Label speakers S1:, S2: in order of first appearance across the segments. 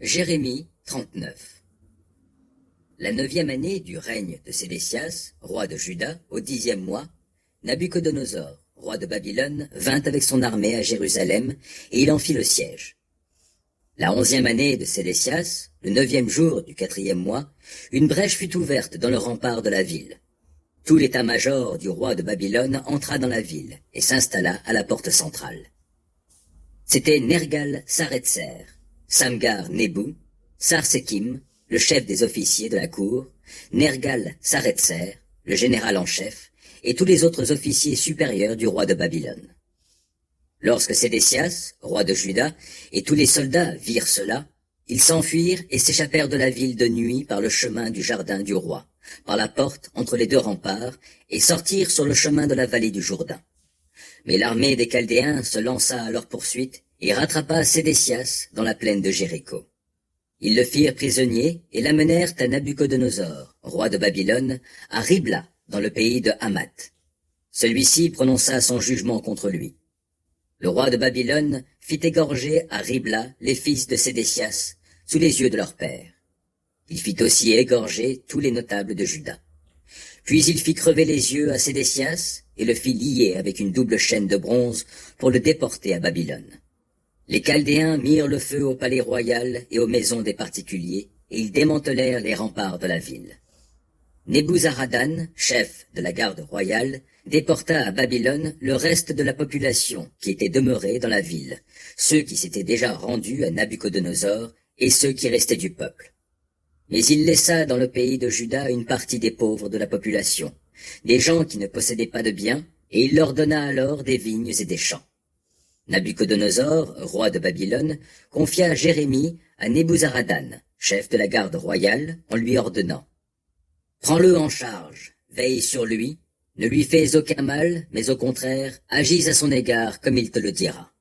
S1: Jérémie 39. La 9e année du règne de Sédécias, roi de Juda, au 10e mois, Nabuchodonosor, roi de Babylone, vint avec son armée à Jérusalem, et il en fit le siège. La 11e année de Sédécias, le 9e jour du 4e mois, une brèche fut ouverte dans le rempart de la ville. Tout l'état-major du roi de Babylone entra dans la ville et s'installa à la porte centrale. C'étaient Nergal-Saretser, Samgar-Nebou, Sarsekim, le chef des officiers de la cour, Nergal-Saretser, le général en chef, et tous les autres officiers supérieurs du roi de Babylone. Lorsque Sédécias, roi de Juda, et tous les soldats virent cela, ils s'enfuirent et s'échappèrent de la ville de nuit par le chemin du jardin du roi, par la porte entre les deux remparts, et sortirent sur le chemin de la vallée du Jourdain. Mais l'armée des Chaldéens se lança à leur poursuite et rattrapa Sédécias dans la plaine de Jéricho. Ils le firent prisonnier et l'amenèrent à Nabuchodonosor, roi de Babylone, à Ribla, dans le pays de Hamath. Celui-ci prononça son jugement contre lui. Le roi de Babylone fit égorger à Ribla les fils de Sédécias sous les yeux de leur père. Il fit aussi égorger tous les notables de Juda. Puis il fit crever les yeux à Sédécias et le fit lier avec une double chaîne de bronze pour le déporter à Babylone. Les Chaldéens mirent le feu au palais royal et aux maisons des particuliers, et ils démantelèrent les remparts de la ville. Nebuzaradan, chef de la garde royale, déporta à Babylone le reste de la population qui était demeurée dans la ville, ceux qui s'étaient déjà rendus à Nabuchodonosor et ceux qui restaient du peuple. Mais il laissa dans le pays de Juda une partie des pauvres de la population, des gens qui ne possédaient pas de biens, et il leur donna alors des vignes et des champs. Nabuchodonosor, roi de Babylone, confia Jérémie à Nebuzaradan, chef de la garde royale, en lui ordonnant: « Prends-le en charge, veille sur lui, ne lui fais aucun mal, mais au contraire, agis à son égard comme il te le dira. »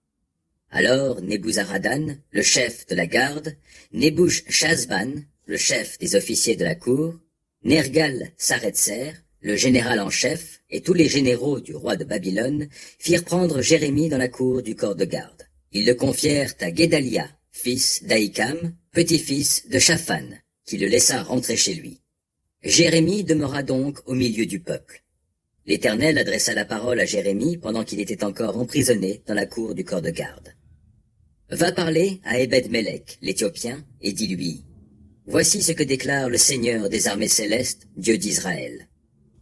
S1: Alors Nebuzaradan, le chef de la garde, Nebuchadnezzar, le chef des officiers de la cour, Nergal-Saretser, le général en chef, et tous les généraux du roi de Babylone firent prendre Jérémie dans la cour du corps de garde. Ils le confièrent à Guédalia, fils d'Ahikam, petit-fils de Shaphan, qui le laissa rentrer chez lui. Jérémie demeura donc au milieu du peuple. L'Éternel adressa la parole à Jérémie pendant qu'il était encore emprisonné dans la cour du corps de garde. « Va parler à Ebed-Mélec, l'Éthiopien, et dis-lui: Voici ce que déclare le Seigneur des armées célestes, Dieu d'Israël.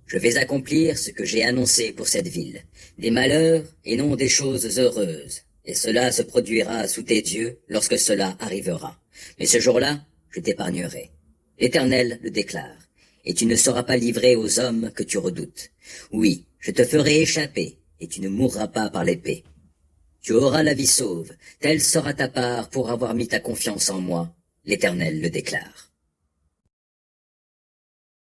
S1: Je vais accomplir ce que j'ai annoncé pour cette ville, des malheurs et non des choses heureuses, et cela se produira sous tes yeux lorsque cela arrivera. Mais ce jour-là, je t'épargnerai. L'Éternel le déclare, et tu ne seras pas livré aux hommes que tu redoutes. Oui, je te ferai échapper, et tu ne mourras pas par l'épée. Tu auras la vie sauve, telle sera ta part pour avoir mis ta confiance en moi. L'Éternel le déclare.